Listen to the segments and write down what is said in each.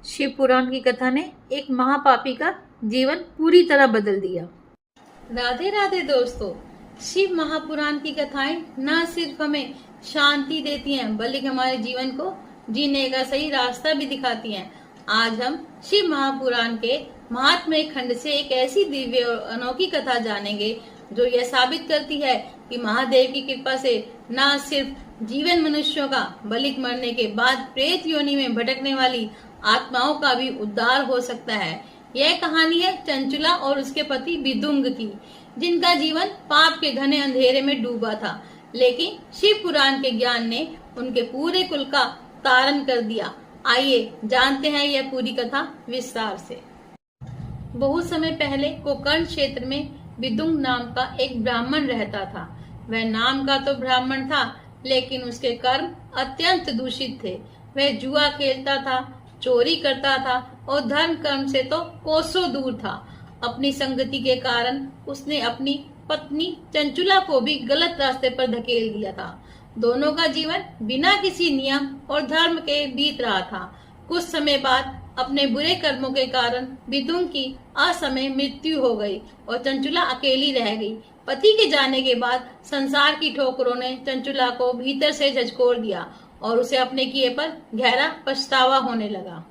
शिव पुराण की कथा ने एक महापापी का जीवन पूरी तरह बदल दिया। राधे राधे दोस्तों, शिव महापुराण की कथाएं न सिर्फ हमें शांति देती हैं बल्कि हमारे जीवन को जीने का सही रास्ता भी दिखाती हैं। आज हम शिव महापुराण के महात्म्य खंड से एक ऐसी दिव्य और अनोखी कथा जानेंगे जो यह साबित करती है कि महादेव की कृपा से न सिर्फ जीवन मनुष्यों का बल्कि मरने के बाद प्रेत योनि में भटकने वाली आत्माओं का भी उद्धार हो सकता है। यह कहानी है चंचुला और उसके पति विदुंग की, जिनका जीवन पाप के घने अंधेरे में डूबा था, लेकिन शिव पुराण के ज्ञान ने उनके पूरे कुल का तारण कर दिया। आइए जानते हैं यह पूरी कथा विस्तार से। बहुत समय पहले कोकर्ण क्षेत्र में विदुंग नाम का एक ब्राह्मण रहता था। वह नाम का तो ब्राह्मण था, लेकिन उसके कर्म अत्यंत दूषित थे। वह जुआ खेलता था, चोरी करता था और धर्म कर्म से तो कोसों दूर था। अपनी संगति के कारण उसने अपनी पत्नी चंचुला को भी गलत रास्ते पर धकेल दिया था। दोनों का जीवन बिना किसी नियम और धर्म के बीत रहा था। कुछ समय बाद अपने बुरे कर्मों के कारण विदुंग की असमय मृत्यु हो गई और चंचुला अकेली रह गई। पति के जाने के बाद संसार की ठोकरों ने चंचुला को भीतर से झकझोर दिया और उसे अपने किए पर गहरा पछतावा होने लगा।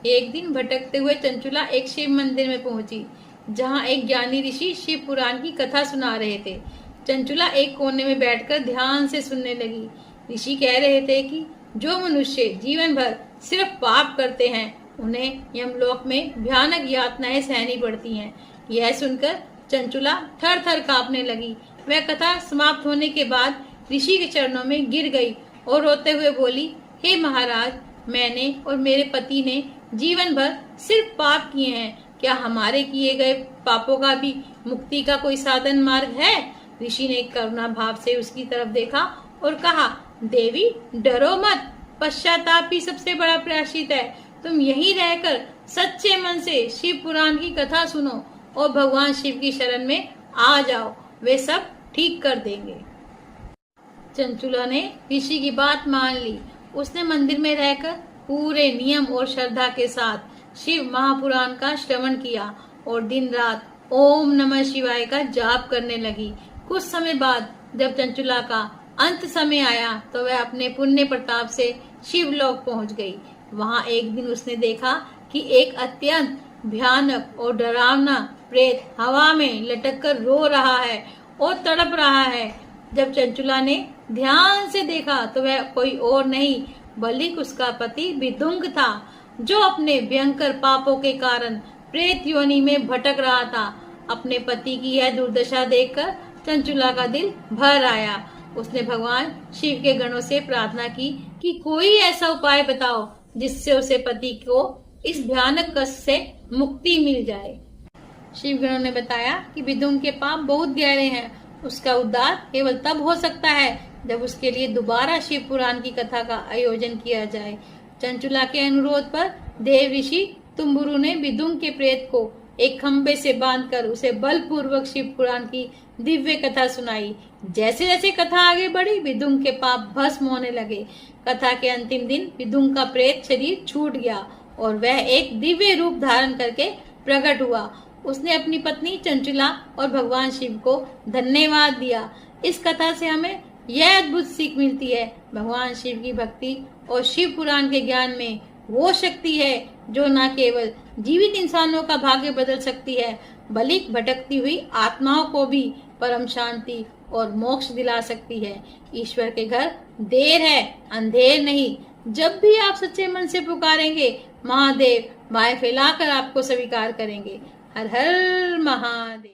एक दिन भटकते हुए चंचुला एक शिव मंदिर में पहुंची, जहां एक ज्ञानी ऋषि शिव पुराण की कथा सुना रहे थे। चंचुला एक कोने में बैठकर ध्यान से सुनने लगी। ऋषि कह रहे थे कि जो मनुष्य जीवन भर सिर्फ पाप करते हैं, उन्हें यमलोक में भयानक यातनाएं सहनी पड़ती हैं। यह सुनकर चंचुला थर थर कांपने लगी। वह कथा समाप्त होने के बाद ऋषि के चरणों में गिर गई और रोते हुए बोली, हे महाराज, मैंने और मेरे पति ने जीवन भर सिर्फ पाप किए हैं। क्या हमारे किए गए पापों का भी मुक्ति का कोई साधन मार्ग है? ऋषि ने करुणा भाव से उसकी तरफ देखा और कहा, देवी डरो मत, पश्चाताप ही सबसे बड़ा प्रायश्चित है। तुम यहीं रहकर सच्चे मन से शिव पुराण की कथा सुनो और भगवान शिव की शरण में आ जाओ, वे सब ठीक कर देंगे। चंचुला ने ऋषि की बात मान ली। उसने मंदिर में रहकर पूरे नियम और श्रद्धा के साथ शिव महापुराण का श्रवण किया और दिन रात ओम नमः शिवाय का जाप करने लगी। कुछ समय बाद जब चंचुला का अंत समय आया तो वह अपने पुण्य प्रताप से शिवलोक पहुंच गई। वहां एक दिन उसने देखा कि एक अत्यंत भयानक और डरावना प्रेत हवा में लटक कर रो रहा है और तड़प रहा है। जब चंचुला ने ध्यान से देखा तो वह कोई और नहीं बल्कि उसका पति विदुंग था, जो अपने भयंकर पापों के कारण प्रेत योनि में भटक रहा था। अपने पति की यह दुर्दशा देखकर चंचुला का दिल भर आया। उसने भगवान शिव के गणों से प्रार्थना की कि कोई ऐसा उपाय बताओ जिससे उसे पति को इस भयानक कष्ट से मुक्ति मिल जाए। शिव गणों ने बताया कि विदुंग के पाप बहुत गहरे हैं। उसका उद्धार केवल तब हो सकता है जब उसके लिए दोबारा शिव पुराण की कथा का आयोजन किया जाए। चंचुला के अनुरोध पर देव ऋषि तुम्बुरु ने विदुंग के प्रेत को एक खंबे से बांधकर उसे बलपूर्वक शिव पुराण की दिव्य कथा सुनाई। जैसे जैसे कथा आगे बढ़ी, विदुंग के पाप भस्म होने लगे। कथा के अंतिम दिन विदुंग का प्रेत शरीर छूट गया और वह एक दिव्य रूप धारण करके प्रकट हुआ। उसने अपनी पत्नी चंचुला और भगवान शिव को धन्यवाद दिया। इस कथा से हमें यह अद्भुत सीख मिलती है, भगवान शिव की भक्ति और शिव पुराण के ज्ञान में वो शक्ति है जो न केवल जीवित इंसानों का भाग्य बदल सकती है, बल्कि भटकती हुई आत्माओं को भी परम शांति और मोक्ष दिला सकती है। ईश्वर के घर देर है, अंधेर नहीं। जब भी आप सच्चे मन से पुकारेंगे, महादेव बाहें फैलाकर आपको स्वीकार करेंगे। हर हर महादेव।